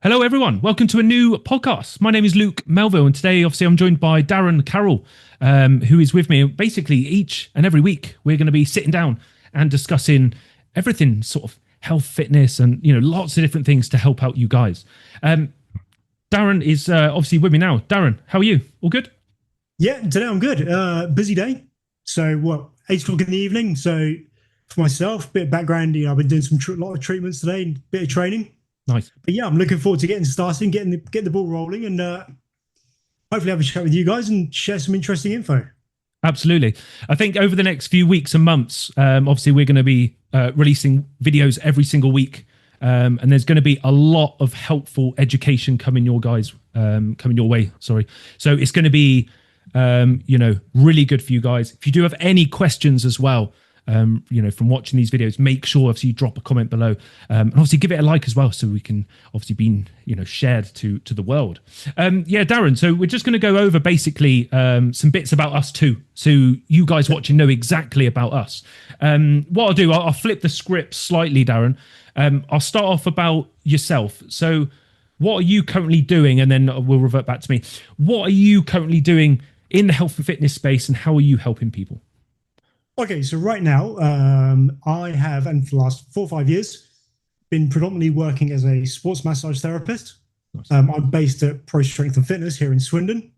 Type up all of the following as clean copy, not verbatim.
Hello, everyone. Welcome to a new podcast. My name is Luke Melville, and today, obviously, I'm joined by Darren Carroll, who is with me. Basically, each and every week, we're going to be sitting down and discussing everything, sort of health, fitness, and lots of different things to help out you guys. Darren is obviously with me now. Darren, how are you? All good? Yeah, today I'm good. Busy day. So, 8 o'clock in the evening. So, for myself, bit of background. I've been doing a lot of treatments today, and bit of training. Nice. But yeah, I'm looking forward to getting started, getting the ball rolling, and hopefully have a chat with you guys and share some interesting info. Absolutely. I think over the next few weeks and months, obviously we're going to be releasing videos every single week, and there's going to be a lot of helpful education coming your way. Sorry. So it's going to be, really good for you guys. If you do have any questions as well, from watching these videos, make sure obviously you drop a comment below, and obviously give it a like as well, so we can obviously be shared to the world. Darren, so we're just going to go over basically some bits about us too, so you guys watching know exactly about us. What I'll do, I'll flip the script slightly, Darren. I'll start off about yourself. So what are you currently doing, and then we'll revert back to me. What are you currently doing in the health and fitness space, and how are you helping people? Okay, so right now, I have, and for the last 4 or 5 years, been predominantly working as a sports massage therapist. Nice. I'm based at Pro Strength and Fitness here in Swindon.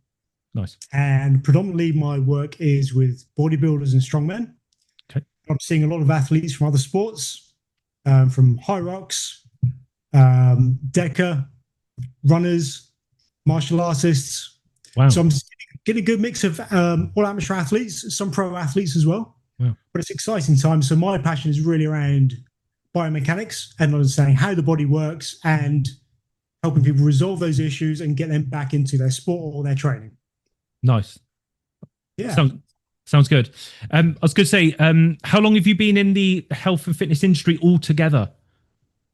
Nice. And predominantly my work is with bodybuilders and strongmen. Okay. I'm seeing a lot of athletes from other sports, from high rocks, Deca, runners, martial artists. Wow. So I'm getting a good mix of all amateur athletes, some pro athletes as well. Wow. But it's exciting time. So my passion is really around biomechanics and understanding how the body works and helping people resolve those issues and get them back into their sport or their training. Nice. Yeah. Sounds good. I was going to say, how long have you been in the health and fitness industry altogether?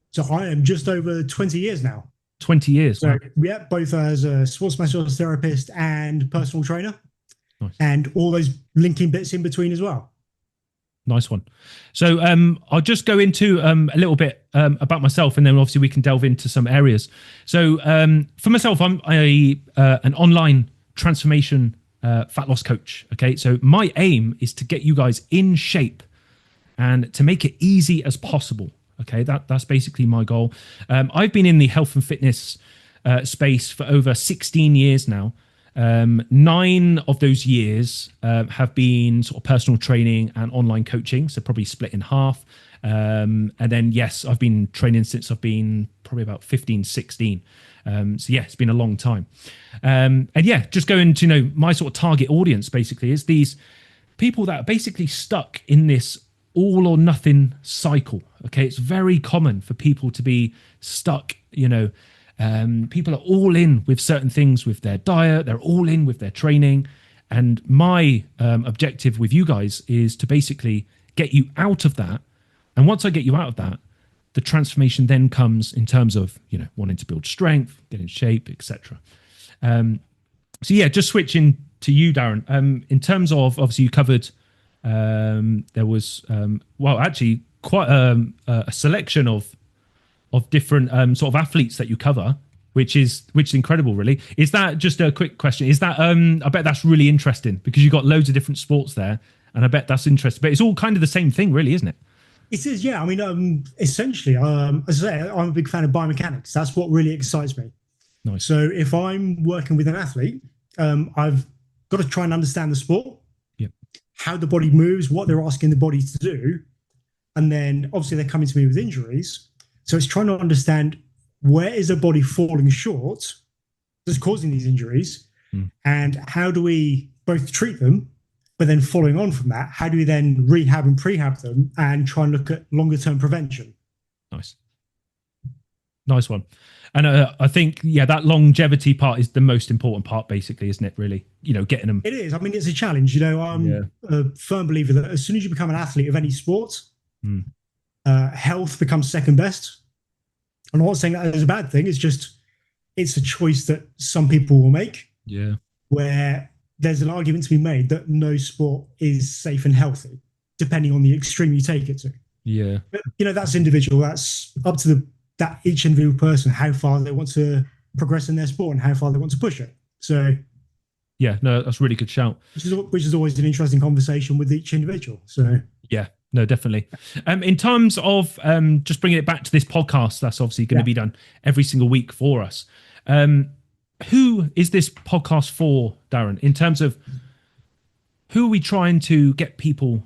So I am just over 20 years now. 20 years. So wow. Yeah, both as a sports massage therapist and personal trainer. Nice. And all those linking bits in between as well. Nice one. So I'll just go into a little bit about myself, and then obviously we can delve into some areas. So for myself, I'm an online transformation fat loss coach. Okay, so my aim is to get you guys in shape and to make it easy as possible. Okay, that's basically my goal. I've been in the health and fitness space for over 16 years now. 9 of those years have been sort of personal training and online coaching, so probably split in half. And then, yes, I've been training since I've been probably about 15, 16. So yeah, it's been a long time. And yeah, just going to, my sort of target audience basically is these people that are basically stuck in this all or nothing cycle. Okay, it's very common for people to be stuck, people are all in with certain things with their diet, they're all in with their training. And my objective with you guys is to basically get you out of that. And once I get you out of that, the transformation then comes in terms of, wanting to build strength, get in shape, etc. So yeah, just switching to you, Darren. In terms of, obviously you covered, there was, actually quite a selection of different sort of athletes that you cover, which is incredible, really. Is that, just a quick question, is that I bet that's really interesting because you've got loads of different sports there, and I bet that's interesting, but it's all kind of the same thing, really, isn't it? It is, yeah. I mean, essentially, as I say, I'm a big fan of biomechanics. That's what really excites me. Nice. So if I'm working with an athlete, I've got to try and understand the sport, yep, how the body moves, what they're asking the body to do, and then obviously they're coming to me with injuries. So it's trying to understand where is the body falling short that's causing these injuries, and how do we both treat them, but then following on from that, how do we then rehab and prehab them and try and look at longer term prevention? Nice one. And I think, yeah, that longevity part is the most important part, basically, isn't it, really? Getting them. It is. I mean, it's a challenge. I'm a firm believer that as soon as you become an athlete of any sport, health becomes second best. I'm not saying that is a bad thing. It's a choice that some people will make. Yeah. Where there's an argument to be made that no sport is safe and healthy, depending on the extreme you take it to. Yeah. But, that's individual. That's up to the that each individual person, how far they want to progress in their sport and how far they want to push it. So Yeah, no, that's a really good shout. Which is always an interesting conversation with each individual. So yeah, no, definitely. In terms of just bringing it back to this podcast, that's obviously going to be done every single week for us. Who is this podcast for, Darren? In terms of who are we trying to get people?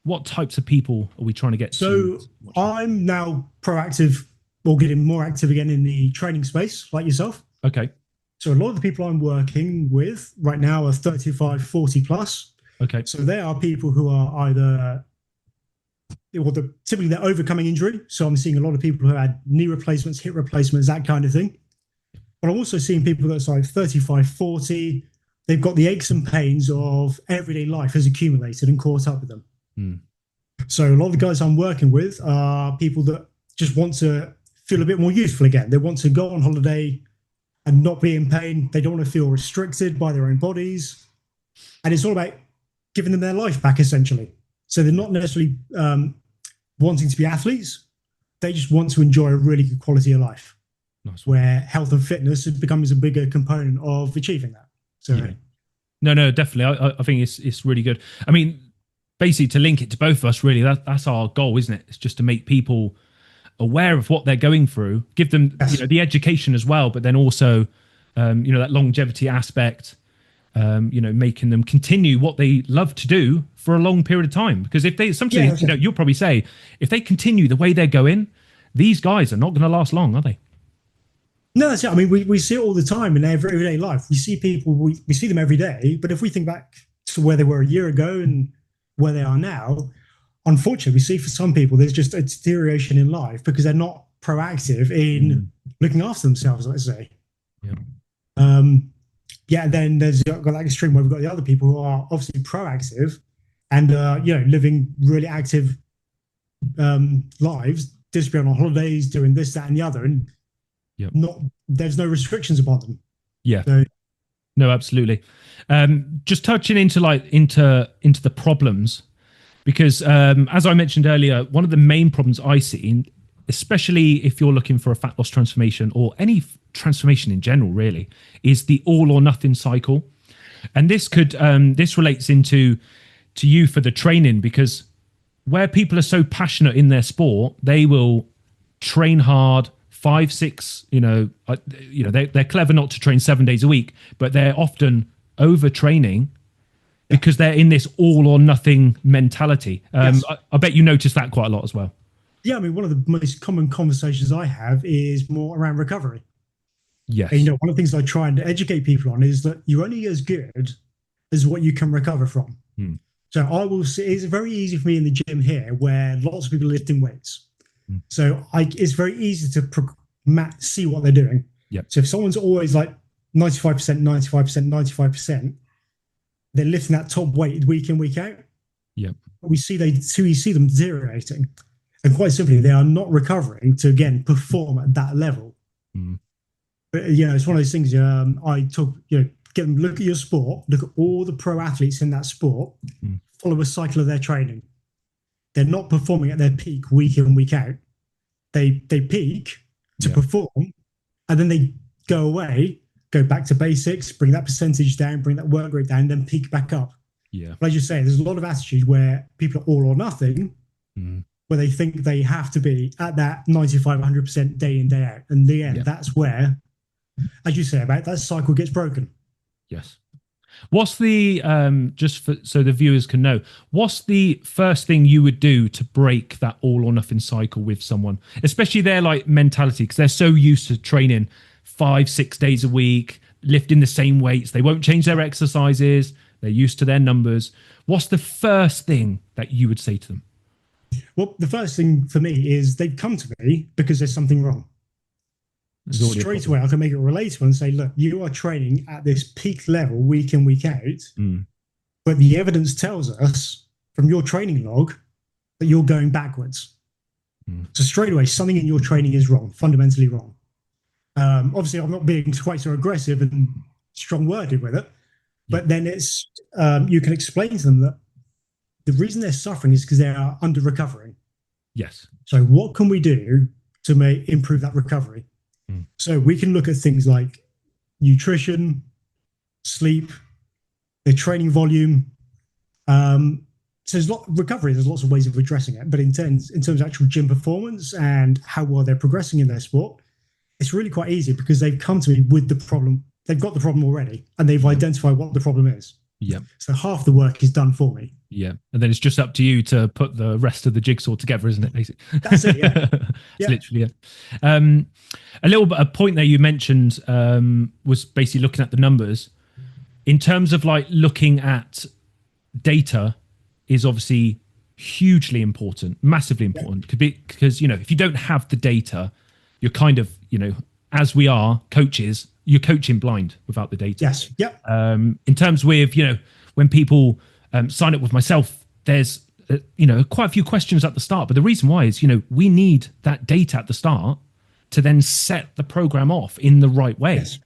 What types of people are we trying to get? So I'm now proactive or getting more active again in the training space, like yourself. Okay. So a lot of the people I'm working with right now are 35, 40 plus. Okay. So they are people who are either, typically they're overcoming injury. So I'm seeing a lot of people who had knee replacements, hip replacements, that kind of thing. But I'm also seeing people that's like 35, 40. They've got the aches and pains of everyday life has accumulated and caught up with them. So a lot of the guys I'm working with are people that just want to feel a bit more youthful again. They want to go on holiday and not be in pain. They don't want to feel restricted by their own bodies. And it's all about giving them their life back, essentially. So they're not necessarily wanting to be athletes. They just want to enjoy a really good quality of life, where health and fitness becomes a bigger component of achieving that. So, no, definitely. I think it's really good. I mean, basically, to link it to both of us, really, that's our goal, isn't it? It's just to make people aware of what they're going through, give them the education as well, but then also that longevity aspect, making them continue what they love to do for a long period of time. Because if they you'll probably say, if they continue the way they're going, these guys are not going to last long, are they? No, that's it. I mean, we see it all the time in everyday life. We see people, we see them every day. But if we think back to where they were a year ago and where they are now, unfortunately, we see for some people there's just a deterioration in life because they're not proactive in looking after themselves, let's say. Then there's got that extreme where we've got the other people who are obviously proactive and living really active lives, disappearing on holidays, doing this, that, and the other, and there's no restrictions upon them. No, absolutely. Just touching into the problems, because as I mentioned earlier, one of the main problems I see, especially if you're looking for a fat loss transformation or any transformation in general, really, is the all or nothing cycle. And this relates into you for the training, because where people are so passionate in their sport, they will train hard 5, 6, they're clever not to train 7 days a week, but they're often overtraining because they're in this all or nothing mentality. I bet you notice that quite a lot as well. Yeah, I mean, one of the most common conversations I have is more around recovery. Yes. And, one of the things I try and educate people on is that you're only as good as what you can recover from. So I will say it's very easy for me in the gym here where lots of people are lifting weights. So it's very easy to see what they're doing. So if someone's always like 95%, 95%, 95%, they're lifting that top weight week in, week out. We see them deteriorating. And quite simply, they are not recovering to, again, perform at that level. But, it's one of those things I talk, get them, look at your sport, look at all the pro athletes in that sport, follow a cycle of their training. They're not performing at their peak week in, week out. They peak to perform, and then they go away, go back to basics, bring that percentage down, bring that work rate down, then peak back up. But as you say, there's a lot of attitude where people are all or nothing, where they think they have to be at that 95, 100% day in, day out. And in the end, that's where, as you say, about that cycle gets broken. Yes. What's the, so the viewers can know, what's the first thing you would do to break that all or nothing cycle with someone, especially their mentality, because they're so used to training 5, 6 days a week, lifting the same weights. They won't change their exercises. They're used to their numbers. What's the first thing that you would say to them? Well, the first thing for me is they've come to me because there's something wrong. Straight away, I can make it relatable and say, look, you are training at this peak level week in, week out, but the evidence tells us from your training log that you're going backwards. So straight away, something in your training is wrong, fundamentally wrong. Obviously, I'm not being quite so aggressive and strong-worded with it, but then it's you can explain to them that the reason they're suffering is because they are under recovering. Yes. So what can we do to improve that recovery. Mm. So we can look at things like nutrition, sleep, their training volume. So there's recovery. There's lots of ways of addressing it, but in terms of actual gym performance and how well they're progressing in their sport, it's really quite easy because they've come to me with the problem. They've got the problem already, and they've identified what the problem is. Yeah. So half the work is done for me. Yeah, and then it's just up to you to put the rest of the jigsaw together, isn't it? Basically, that's it. Yeah, it's literally it. A little bit. A point there you mentioned was basically looking at the numbers in terms of like looking at data is obviously hugely important, massively important. Could be because if you don't have the data, you're kind of as we are coaches, you're coaching blind without the data. Yes. Yep. In terms with when people sign up with myself, there's quite a few questions at the start, but the reason why is we need that data at the start to then set the program off in the right way. Yes.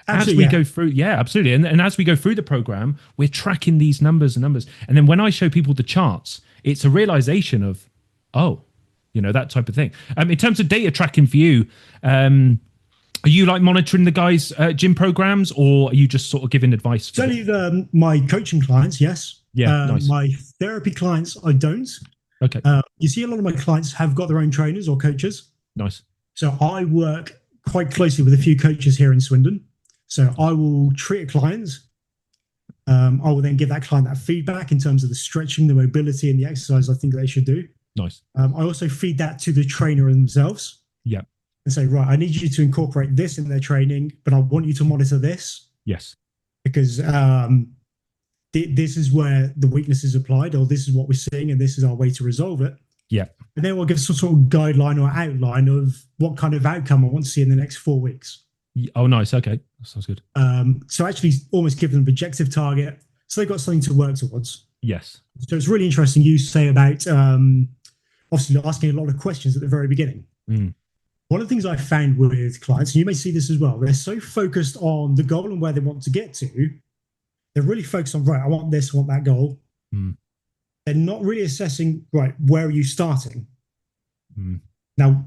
As we go through, absolutely. And as we go through the program, we're tracking these numbers. And then when I show people the charts, it's a realization of, that type of thing. In terms of data tracking for you, are you like monitoring the guys' gym programs, or are you just sort of giving advice? Certainly my coaching clients, yes. Yeah, nice. My therapy clients, I don't. Okay. You see a lot of my clients have got their own trainers or coaches. Nice. So I work quite closely with a few coaches here in Swindon. So I will treat a client. I will then give that client that feedback in terms of the stretching, the mobility, and the exercise I think they should do. Nice. I also feed that to the trainer themselves. Yeah. And say, right, I need you to incorporate this in their training, but I want you to monitor this. Yes. Because this is where the weakness is applied, or this is what we're seeing, and this is our way to resolve it. Yeah. And then we'll give some sort of guideline or outline of what kind of outcome I want to see in the next 4 weeks. Oh, nice. Okay. That sounds good. So actually almost give them an objective target so they've got something to work towards. Yes. So it's really interesting you say about obviously asking a lot of questions at the very beginning. Mm. One of the things I found with clients, and you may see this as well, they're so focused on the goal and where they want to get to, they're really focused on, right, I want this, I want that goal. Mm. They're not really assessing, right, where are you starting? Mm. Now,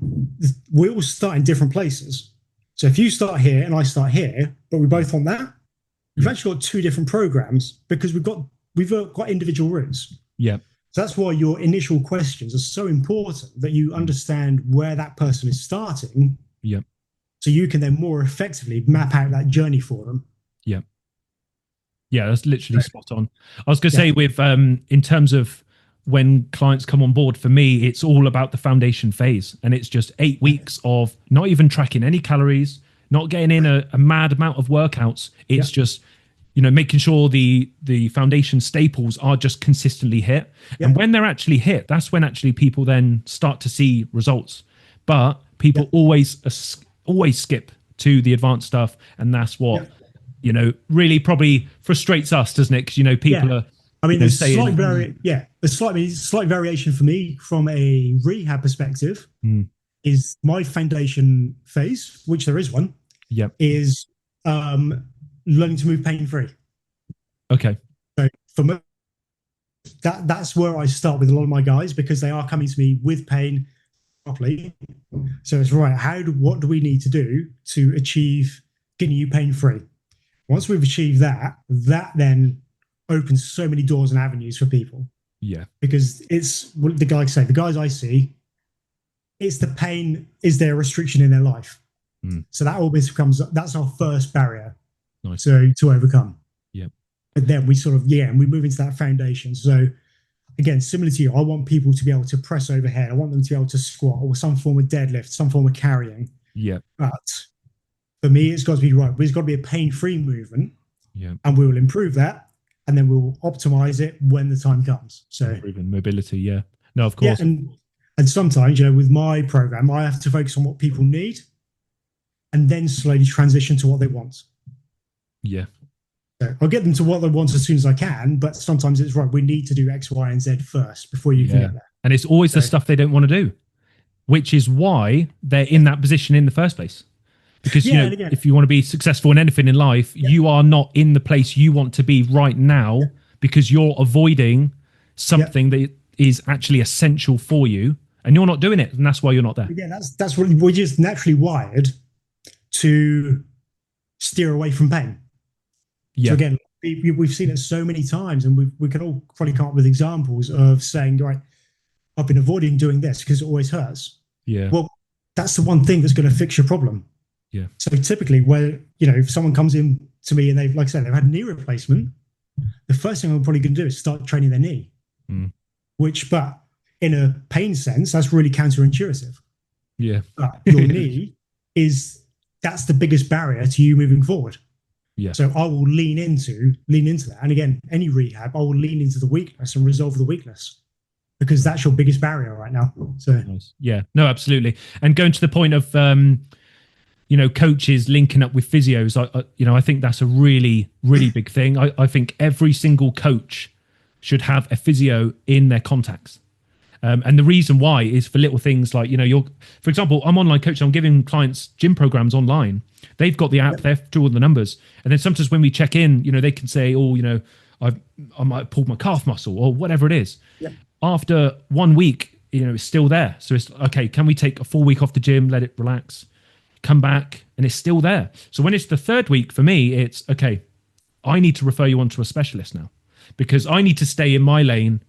we all start in different places. So if you start here and I start here, but we both want that, we've actually got two different programs because we've got individual routes. Yeah. So that's why your initial questions are so important, that you understand where that person is starting. Yeah. So you can then more effectively map out that journey for them. Yeah. Yeah, that's literally spot on. I was going to say with in terms of when clients come on board, for me, it's all about the foundation phase. And it's just 8 weeks of not even tracking any calories, not getting in a mad amount of workouts. It's just, making sure the foundation staples are just consistently hit. Yeah. And when they're actually hit, that's when actually people then start to see results. But people always skip to the advanced stuff. And that's what, really probably frustrates us, doesn't it? Because, people are... I mean, there's slight variation for me from a rehab perspective is my foundation phase, which there is one, is learning to move pain-free. Okay. So for me, that's where I start with a lot of my guys, because they are coming to me with pain properly. So it's right, what do we need to do to achieve getting you pain-free? Once we've achieved that then opens so many doors and avenues for people. Yeah. Because it's the guys I see, it's the pain is their restriction in their life. So that always that's our first barrier to overcome. Yeah. But then we and we move into that foundation. So again, similar to you, I want people to be able to press overhead. I want them to be able to squat or some form of deadlift, some form of carrying. Yeah. But for me, it's got to be right. There's got to be a pain-free movement. Yeah. And we will improve that. And then we'll optimize it when the time comes. So improving mobility, yeah. No, of course. Yeah, and sometimes, with my program, I have to focus on what people need and then slowly transition to what they want. Yeah. So I'll get them to what they want as soon as I can, but sometimes it's right, we need to do X, Y, and Z first before you can get there. And it's always the stuff they don't want to do, which is why they're in that position in the first place. Because, if you want to be successful in anything in life, you are not in the place you want to be right now because you're avoiding something that is actually essential for you. and you're not doing it, and that's why you're not there. Yeah, that's what we're just naturally wired to steer away from pain. Yeah. So again, we've seen it so many times, and we can all probably come up with examples of saying, right, I've been avoiding doing this because it always hurts. Yeah. Well, that's the one thing that's going to fix your problem. Yeah. So typically, where if someone comes in to me and they've, like I said, they've had a knee replacement, the first thing I'm probably going to do is start training their knee. But in a pain sense, that's really counterintuitive. Yeah. But your knee that's the biggest barrier to you moving forward. Yeah. So I will lean into that. And again, any rehab, I will lean into the weakness and resolve the weakness, because that's your biggest barrier right now. So yeah, no, absolutely. And going to the point of coaches linking up with physios, I think that's a really, really big thing. I think every single coach should have a physio in their contacts. And the reason why is for little things like, for example, I'm online coach. I'm giving clients gym programs online. They've got the app, they've drawn the numbers. And then sometimes when we check in, they can say, I might have pulled my calf muscle or whatever it is. Yeah. After 1 week, it's still there. So it's okay. Can we take a full week off the gym, let it relax, come back, and it's still there. So when it's the third week, for me, it's okay. I need to refer you on to a specialist now, because I need to stay in my lane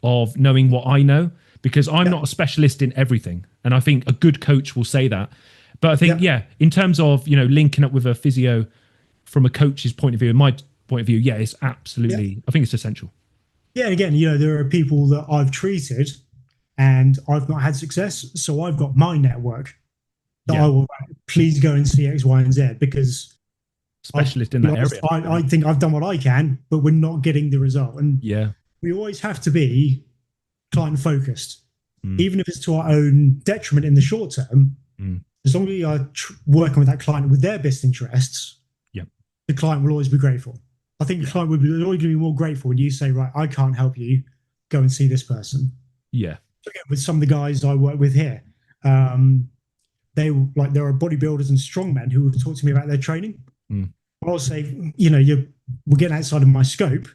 of knowing what I know, because I'm not a specialist in everything. And I think a good coach will say that. But I think, in terms of, linking up with a physio from a coach's point of view, and my point of view, it's absolutely, I think it's essential. Yeah, and again, there are people that I've treated and I've not had success. So I've got my network that I will, please go and see X, Y, and Z, because specialist in that area. I think I've done what I can, but we're not getting the result. And we always have to be client focused, even if it's to our own detriment in the short term. As long as we are working with that client with their best interests, the client will always be grateful. I think the client would be always going to be more grateful when you say, right, I can't help you, go and see this person. Yeah. With some of the guys I work with here, there are bodybuilders and strongmen who will talk to me about their training. I'll say, we're getting outside of my scope,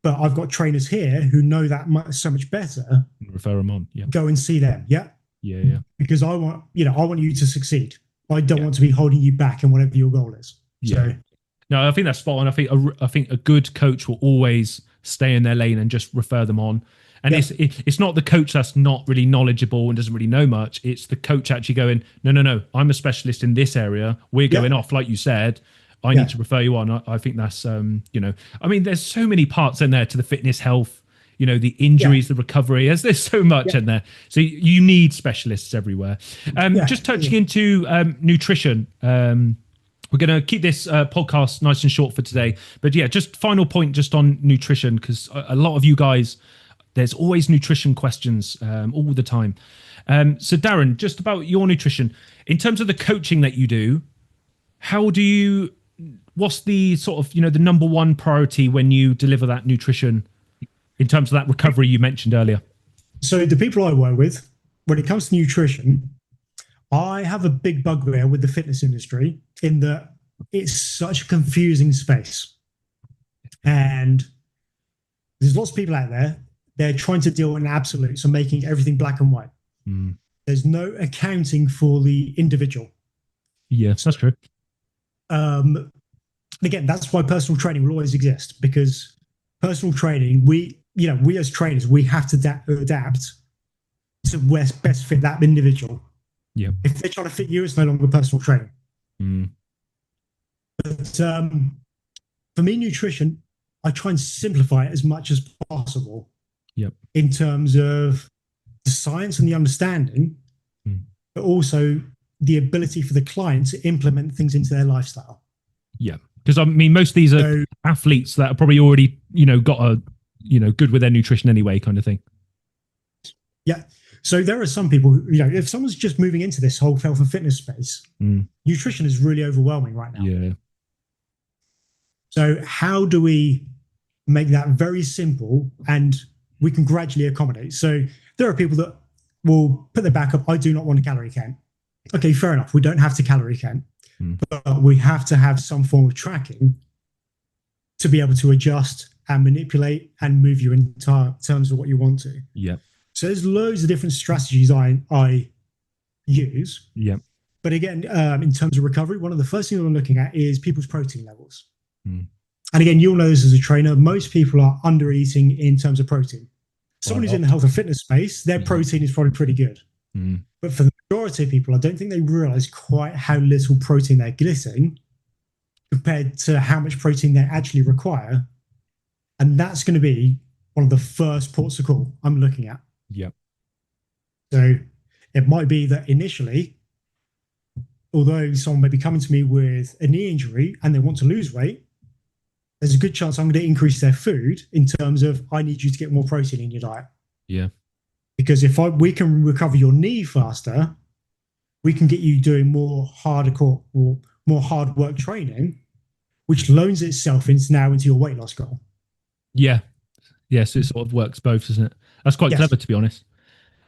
but I've got trainers here who know that so much better. Refer them on. Yeah. Go and see them. Yeah. Yeah. Because I want you to succeed. I don't want to be holding you back in whatever your goal is. So, no, I think that's spot on. I think a good coach will always stay in their lane and just refer them on. And it's not the coach that's not really knowledgeable and doesn't really know much. It's the coach actually going, no, I'm a specialist in this area. We're going off, like you said. I need to refer you on. I think that's, there's so many parts in there to the fitness, health, the injuries, the recovery. There's so much in there. So you need specialists everywhere. Just touching into nutrition. We're going to keep this podcast nice and short for today. But just final point just on nutrition, because a lot of you guys, there's always nutrition questions all the time. So Darren, just about your nutrition, in terms of the coaching that you do, what's the sort of, the number one priority when you deliver that nutrition in terms of that recovery you mentioned earlier? So the people I work with, when it comes to nutrition, I have a big bugbear with the fitness industry in that it's such a confusing space. And there's lots of people out there, they're trying to deal in absolutes and making everything black and white. There's no accounting for the individual. Yes, that's true. Again, that's why personal training will always exist, because personal training, we as trainers, we have to adapt to best fit that individual. Yeah. If they're trying to fit you, it's no longer personal training. But for me, nutrition, I try and simplify it as much as possible. Yep. In terms of the science and the understanding, but also the ability for the client to implement things into their lifestyle. Yeah. Because most of these are athletes that are probably already, got a, good with their nutrition anyway, kind of thing. Yeah. So there are some people who, if someone's just moving into this whole health and fitness space, nutrition is really overwhelming right now. Yeah. So how do we make that very simple and we can gradually accommodate? So there are people that will put their back up. I do not want a calorie count. Okay, fair enough. We don't have to calorie count, but we have to have some form of tracking to be able to adjust and manipulate and move you in terms of what you want to. Yeah. So there's loads of different strategies I use. Yeah. But again, in terms of recovery, one of the first things I'm looking at is people's protein levels. Mm. And again, you'll know this as a trainer, most people are under eating in terms of protein. Someone who's in the health and fitness space, their protein is probably pretty good. Mm. But for the majority of people, I don't think they realize quite how little protein they're getting compared to how much protein they actually require. And that's going to be one of the first ports of call I'm looking at. Yeah. So it might be that initially, although someone may be coming to me with a knee injury and they want to lose weight, there's a good chance I'm going to increase their food in terms of I need you to get more protein in your diet. Yeah. Because if we can recover your knee faster, we can get you doing more hardcore or more hard work training, which loans itself into your weight loss goal. Yeah. Yeah. So it sort of works both, doesn't it? That's quite Yes. clever, to be honest.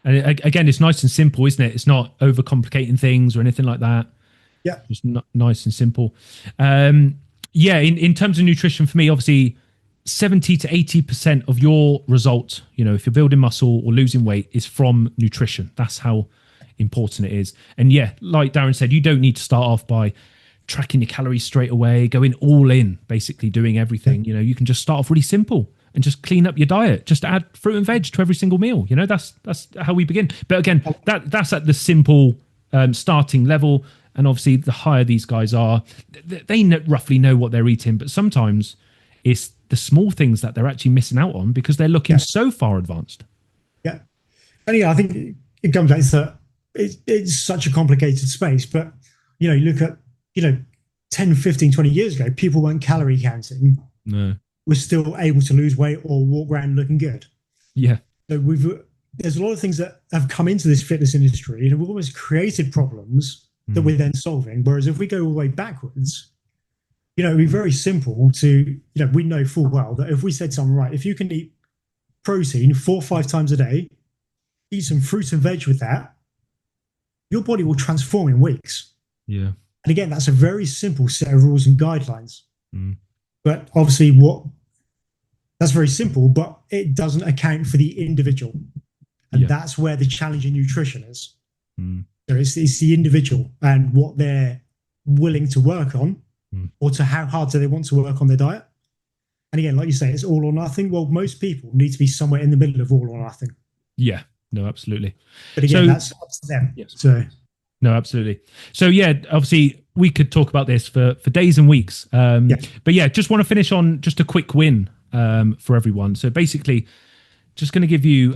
And again, it's nice and simple, isn't it? It's not overcomplicating things or anything like that. Yeah. Just nice and simple. Yeah. In terms of nutrition, for me, obviously, 70 to 80% of your results, if you're building muscle or losing weight, is from nutrition. That's how important it is. And yeah, like Darren said, you don't need to start off by tracking your calories straight away, going all in, basically doing everything. You can just start off really simple and just clean up your diet. Just add fruit and veg to every single meal. That's how we begin. But again, that's at the simple starting level. And obviously, the higher these guys are, they roughly know what they're eating. But sometimes it's the small things that they're actually missing out on because they're looking so far advanced. Yeah. And yeah, I think it comes back to it's such a complicated space. But, you look at, 10, 15, 20 years ago, people weren't calorie counting. No. We're still able to lose weight or walk around looking good. Yeah. So there's a lot of things that have come into this fitness industry and have almost created problems that we're then solving. Whereas if we go all the way backwards, it'd be very simple to, we know full well that if we said something, right, if you can eat protein 4 or 5 times a day, eat some fruits and veg with that, your body will transform in weeks. Yeah. And again, that's a very simple set of rules and guidelines. Mm. But obviously that's very simple, but it doesn't account for the individual. And that's where the challenge in nutrition is. Mm. So it's the individual and what they're willing to work on or to how hard do they want to work on their diet. And again, like you say, it's all or nothing. Well, most people need to be somewhere in the middle of all or nothing. Yeah, no, absolutely. But again, that's up to them. Yes. So no, absolutely. So yeah, obviously we could talk about this for days and weeks. But yeah, just want to finish on just a quick win for everyone. So basically, just going to give you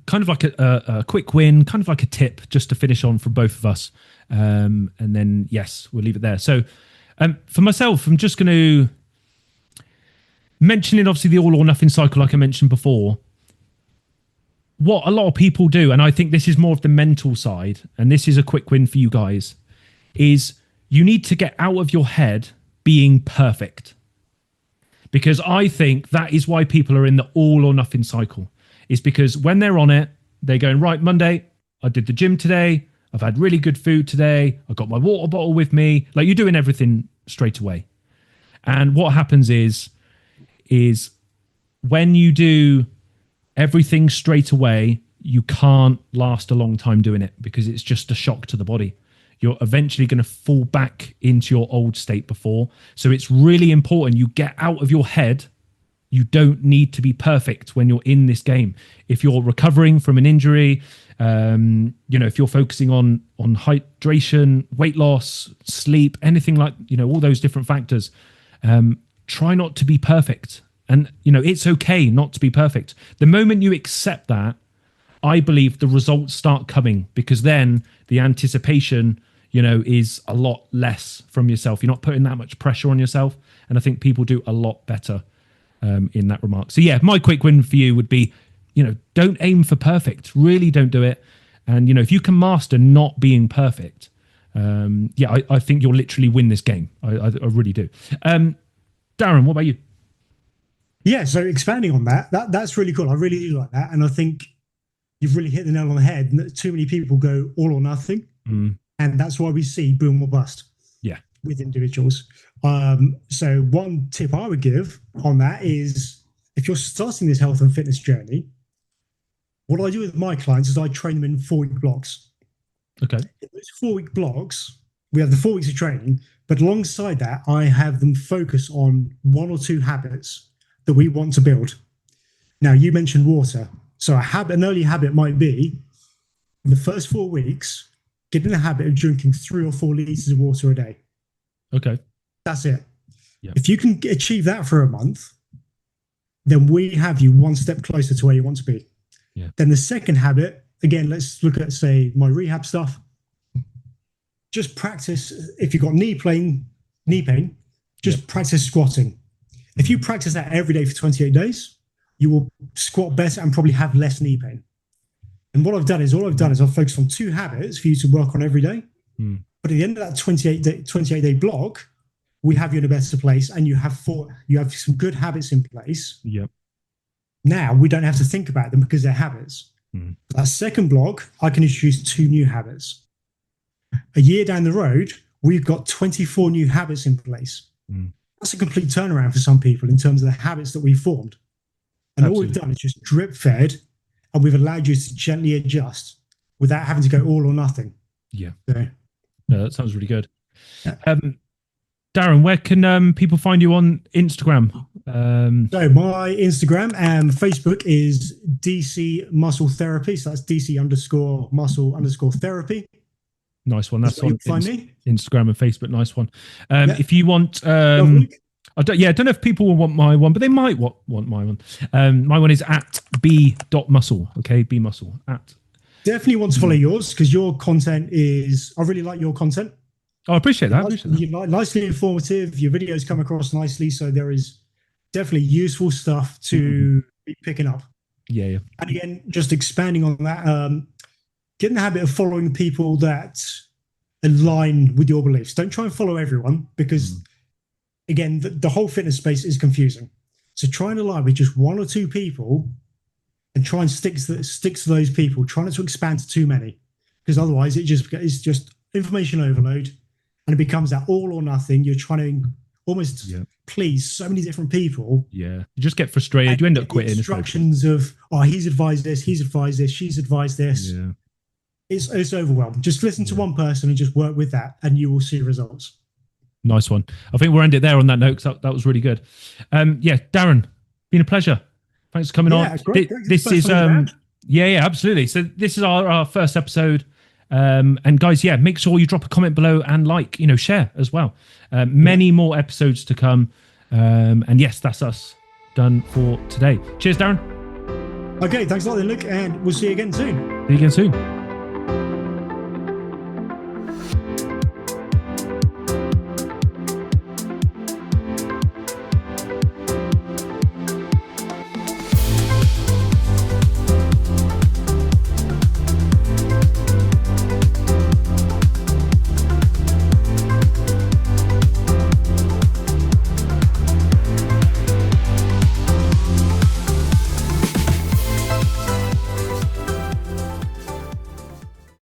kind of like a quick win, kind of like a tip just to finish on for both of us. And then, yes, we'll leave it there. So for myself, I'm just going to mention it, obviously, the all or nothing cycle, like I mentioned before. What a lot of people do, and I think this is more of the mental side, and this is a quick win for you guys, is you need to get out of your head being perfect. Because I think that is why people are in the all or nothing cycle. Is because when they're on it, they're going, right, Monday, I did the gym today. I've had really good food today. I've got my water bottle with me. Like, you're doing everything straight away. And what happens is when you do everything straight away, you can't last a long time doing it because it's just a shock to the body. You're eventually going to fall back into your old state before. So it's really important you get out of your head. You don't need to be perfect when you're in this game. If you're recovering from an injury, if you're focusing on hydration, weight loss, sleep, anything like, all those different factors, try not to be perfect. And, it's okay not to be perfect. The moment you accept that, I believe the results start coming because then the anticipation, is a lot less from yourself. You're not putting that much pressure on yourself. And I think people do a lot better in that remark. So yeah, my quick win for you would be, don't aim for perfect. Really don't do it. And, if you can master not being perfect, I think you'll literally win this game. I really do. Darren, what about you? Yeah, so expanding on that's really cool. I really do like that. And I think you've really hit the nail on the head. Too many people go all or nothing. Mm. And that's why we see boom or bust with individuals. So one tip I would give on that is if you're starting this health and fitness journey, What I do with my clients is I train them in 4-week blocks. Okay. In those 4-week blocks, we have the 4 weeks of training, but alongside that, I have them focus on 1 or 2 habits that we want to build. Now, you mentioned water. So an early habit might be in the first 4 weeks, get in the habit of drinking 3 or 4 liters of water a day. Okay. That's it. Yep. If you can achieve that for a month, then we have you one step closer to where you want to be. Yeah. Then the second habit, again, let's look at, say, my rehab stuff. Just practice. If you've got knee pain, just practice squatting. If you practice that every day for 28 days, you will squat better and probably have less knee pain. And all I've done is I've focused on 2 habits for you to work on every day. But at the end of that 28-day block, we have you in a better place, and you have some good habits in place. Yep. Now we don't have to think about them because they're habits. That second block, I can introduce 2 new habits. A year down the road, we've got 24 new habits in place. That's a complete turnaround for some people in terms of the habits that we've formed. And All we've done is just drip fed, and we've allowed you to gently adjust without having to go all or nothing. Yeah. So, yeah, that sounds really good. Darren, where can people find you on Instagram? So my Instagram and Facebook is DC Muscle Therapy. So that's DC_muscle_therapy. Nice one. That's on find me. Instagram and Facebook. Nice one. If you want, I don't know if people will want my one, but they might want my one. My one is at b.muscle. Okay, bmuscle at. Definitely want to follow yours because your content is. I really like your content. Oh, I appreciate that. You're nicely informative. Your videos come across nicely, so there is definitely useful stuff to be picking up. Yeah. And again, just expanding on that, get in the habit of following people that align with your beliefs. Don't try and follow everyone because, again, the whole fitness space is confusing. So try and align with just 1 or 2 people and try and stick to those people. Try not to expand to too many because otherwise it's just information overload. And it becomes that all or nothing. You're trying to almost please so many different people. Yeah. You just get frustrated. You end up quitting. Instructions of, he's advised this, she's advised this. Yeah. It's overwhelming. Just listen to one person and just work with that, and you will see results. Nice one. I think we'll end it there on that note, because that was really good. Darren, been a pleasure. Thanks for coming on. Great. This is absolutely. So this is our first episode. And guys, make sure you drop a comment below and share as well. Many more episodes to come. And yes, that's us done for today. Cheers, Darren. Okay, thanks a lot then, Luke, and we'll see you again soon. See you again soon.